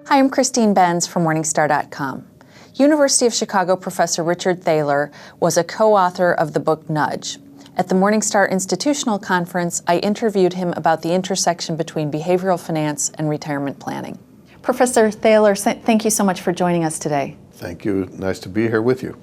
Hi, I'm Christine Benz from Morningstar.com. University of Chicago professor Richard Thaler was a co-author of the book Nudge. At the Morningstar Institutional Conference, I interviewed him about the intersection between behavioral finance and retirement planning. Professor Thaler, thank you so much for joining us today. Thank you. Nice to be here with you.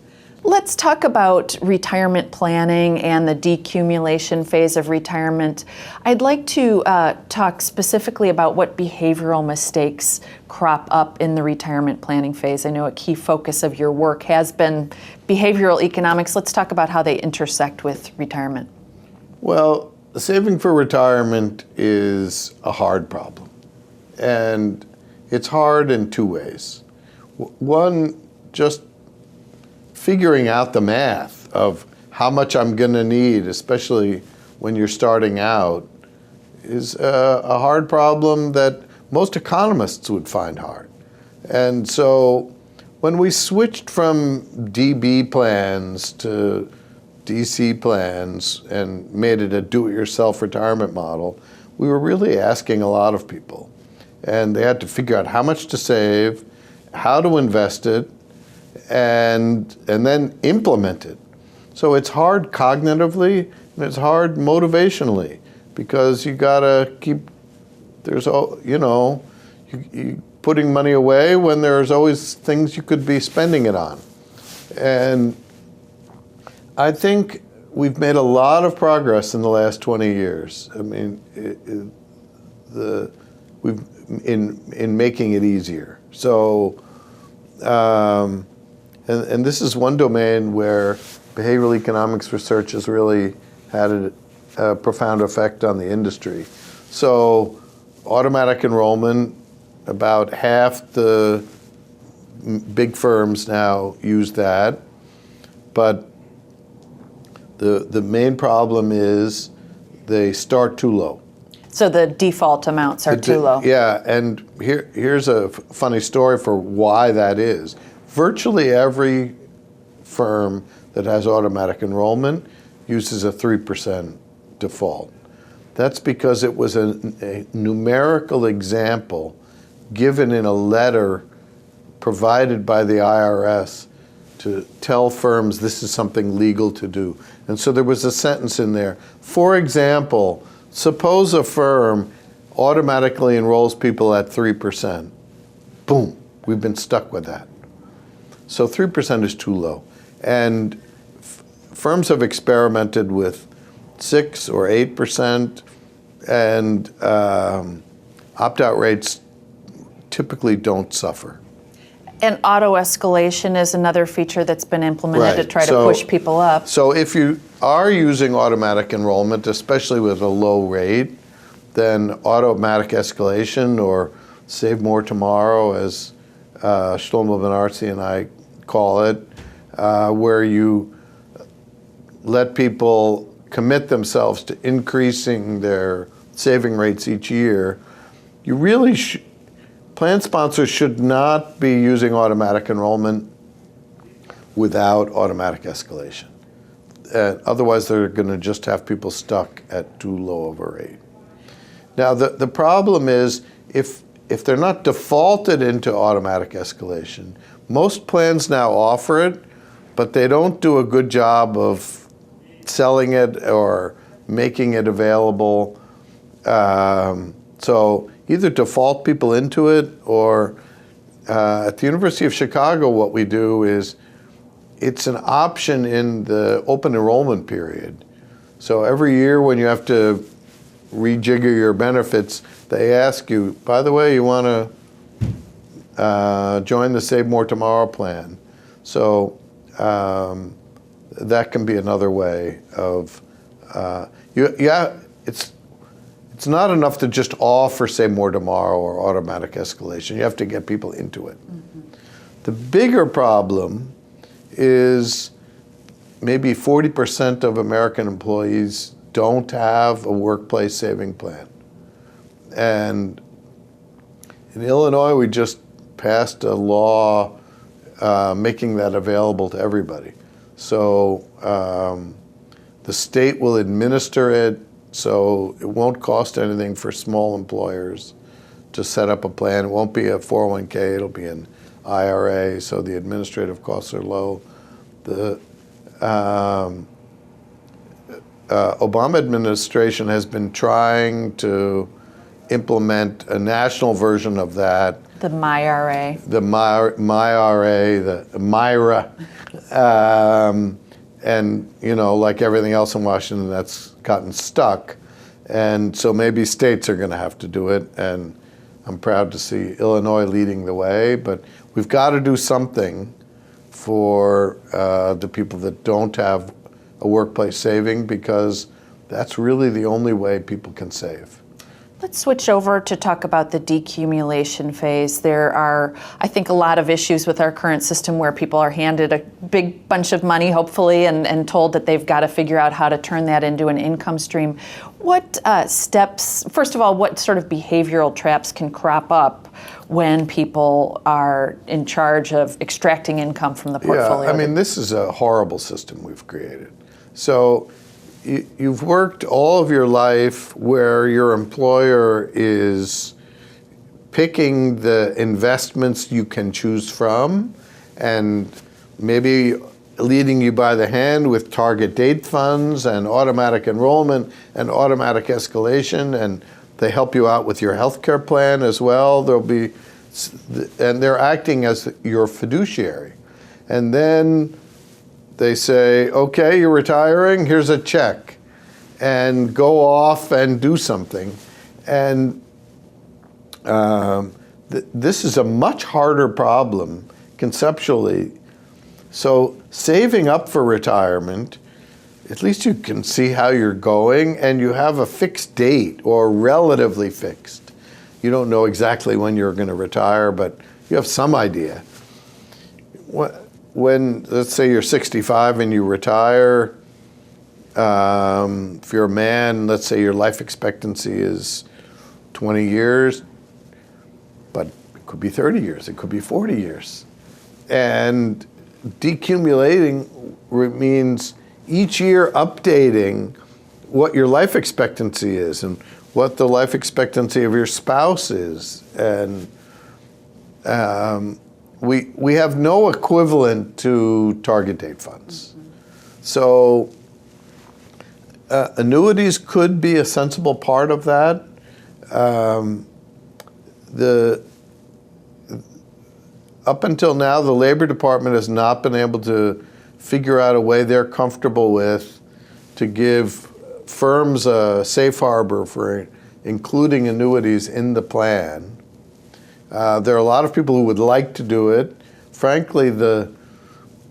Let's talk about retirement planning and the decumulation phase of retirement. I'd like to talk specifically about what behavioral mistakes crop up in the retirement planning phase. I know a key focus of your work has been behavioral economics. Let's talk about how they intersect with retirement. Well, saving for retirement is a hard problem. And it's hard in two ways. One, just figuring out the math of how much I'm going to need, especially when you're starting out, is a hard problem that most economists would find hard. And so when we switched from DB plans to DC plans and made it a do-it-yourself retirement model, we were really asking a lot of people. And they had to figure out how much to save, how to invest it, and then implement it. So it's hard cognitively and it's hard motivationally because you gotta keep, you putting money away when there's always things you could be spending it on. And I think we've made a lot of progress in the last 20 years. I mean, in making it easier. So, and this is one domain where behavioral economics research has really had a profound effect on the industry. So automatic enrollment, about half the big firms now use that, but the main problem is they start too low. So the default amounts are too low. Yeah, and here's a funny story for why that is. Virtually every firm that has automatic enrollment uses a 3% default. That's because it was a numerical example given in a letter provided by the IRS to tell firms this is something legal to do. And so there was a sentence in there. For example, suppose a firm automatically enrolls people at 3%. Boom, we've been stuck with that. So 3% is too low. And firms have experimented with 6 or 8%, and opt-out rates typically don't suffer. And auto-escalation is another feature that's been implemented to try to push people up. So if you are using automatic enrollment, especially with a low rate, then automatic escalation or Save More Tomorrow, as Shlomo Ben-Artzi and I call it, where you let people commit themselves to increasing their saving rates each year, you really plan sponsors should not be using automatic enrollment without automatic escalation. Otherwise, they're going to just have people stuck at too low of a rate. Now, the problem is if they're not defaulted into automatic escalation, most plans now offer it, but they don't do a good job of selling it or making it available. So either default people into it, or at the University of Chicago, what we do is it's an option in the open enrollment period. So every year when you have to rejigger your benefits, they ask you, by the way, you want to join the Save More Tomorrow plan. So that can be another way of, it's not enough to just offer Save More Tomorrow or automatic escalation. You have to get people into it. Mm-hmm. The bigger problem is maybe 40% of American employees don't have a workplace saving plan. And in Illinois, we just passed a law making that available to everybody. So the state will administer it, so it won't cost anything for small employers to set up a plan. It won't be a 401k, it'll be an IRA, so the administrative costs are low. The Obama administration has been trying to implement a national version of that. The MyRA. The MyRA, the Myra. And, you know, like everything else in Washington, that's gotten stuck. And so maybe states are going to have to do it. And I'm proud to see Illinois leading the way. But we've got to do something for the people that don't have a workplace saving, because that's really the only way people can save. Let's switch over to talk about the decumulation phase. There are, I think, a lot of issues with our current system where people are handed a big bunch of money, hopefully, and told that they've got to figure out how to turn that into an income stream. What steps, first of all, what sort of behavioral traps can crop up when people are in charge of extracting income from the portfolio? Yeah, I mean, this is a horrible system we've created. So you've worked all of your life where your employer is picking the investments you can choose from and maybe leading you by the hand with target date funds and automatic enrollment and automatic escalation, and they help you out with your healthcare plan as well. And they're acting as your fiduciary. And then they say, okay, you're retiring, here's a check, and go off and do something. And this is a much harder problem conceptually. So saving up for retirement, at least you can see how you're going, and you have a fixed date, or relatively fixed. You don't know exactly when you're going to retire, but you have some idea. When, let's say you're 65 and you retire, if you're a man, let's say your life expectancy is 20 years, but it could be 30 years, it could be 40 years. And decumulating means each year updating what your life expectancy is and what the life expectancy of your spouse is. And we have no equivalent to target date funds. So annuities could be a sensible part of that. Up until now, the Labor Department has not been able to figure out a way they're comfortable with to give firms a safe harbor for including annuities in the plan. There are a lot of people who would like to do it. Frankly, the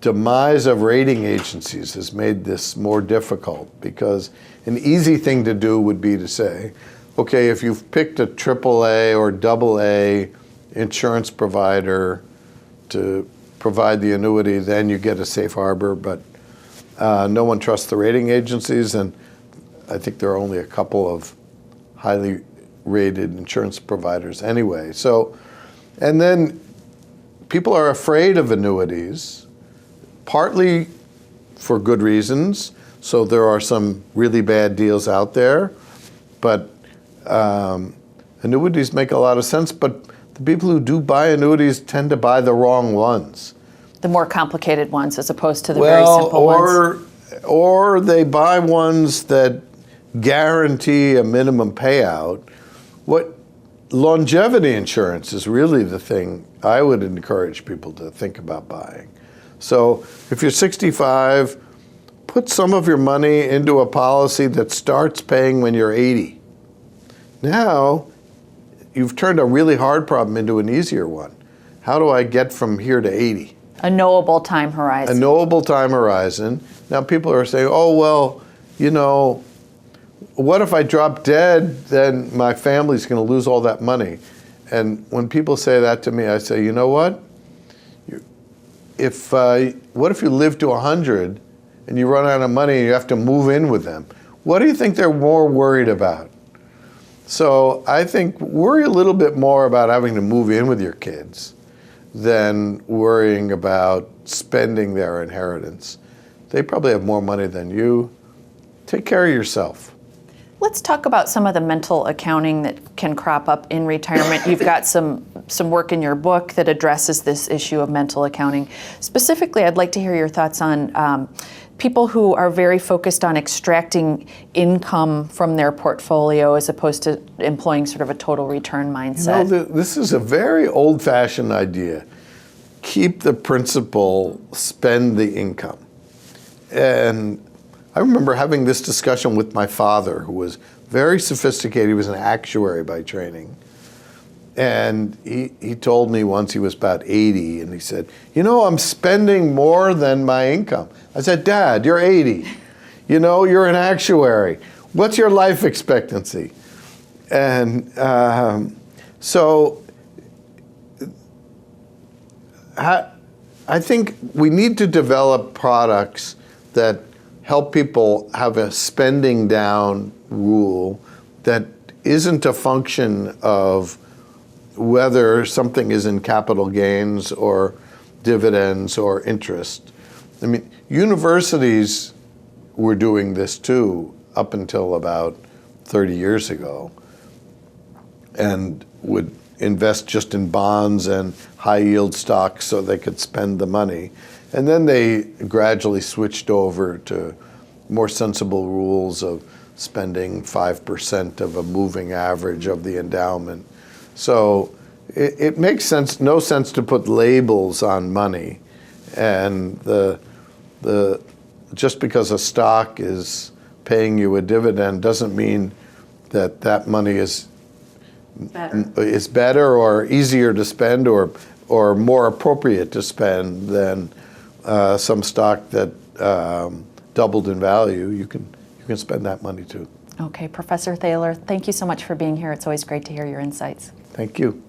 demise of rating agencies has made this more difficult, because an easy thing to do would be to say, okay, if you've picked a AAA or AA insurance provider to provide the annuity, then you get a safe harbor, but no one trusts the rating agencies, and I think there are only a couple of highly rated insurance providers anyway. So, and then people are afraid of annuities, partly for good reasons. So there are some really bad deals out there, but annuities make a lot of sense, but the people who do buy annuities tend to buy the wrong ones. The more complicated ones as opposed to the very simple ones. Or they buy ones that guarantee a minimum payout. What longevity insurance is really the thing I would encourage people to think about buying. So if you're 65, put some of your money into a policy that starts paying when you're 80. Now, you've turned a really hard problem into an easier one. How do I get from here to 80? A knowable time horizon. A knowable time horizon. Now people are saying, oh, well, you know, what if I drop dead, then my family's going to lose all that money. And when people say that to me, I say, you know what? What if you live to 100 and you run out of money and you have to move in with them? What do you think they're more worried about? So I think worry a little bit more about having to move in with your kids than worrying about spending their inheritance. They probably have more money than you. Take care of yourself. Let's talk about some of the mental accounting that can crop up in retirement. You've got some work in your book that addresses this issue of mental accounting. Specifically, I'd like to hear your thoughts on people who are very focused on extracting income from their portfolio as opposed to employing sort of a total return mindset. This is a very old-fashioned idea. Keep the principal, spend the income. And I remember having this discussion with my father, who was very sophisticated. He was an actuary by training. And he told me once, he was about 80, and he said, you know, I'm spending more than my income. I said, Dad, you're 80. You know, you're an actuary. What's your life expectancy? And so I think we need to develop products that help people have a spending down rule that isn't a function of whether something is in capital gains or dividends or interest. I mean, universities were doing this too up until about 30 years ago, and would invest just in bonds and high yield stocks so they could spend the money. And then they gradually switched over to more sensible rules of spending 5% of a moving average of the endowment. So it makes no sense to put labels on money. And just because a stock is paying you a dividend doesn't mean that money is better or easier to spend or more appropriate to spend than some stock that doubled in value. You can spend that money too. Okay, Professor Thaler, thank you so much for being here. It's always great to hear your insights. Thank you.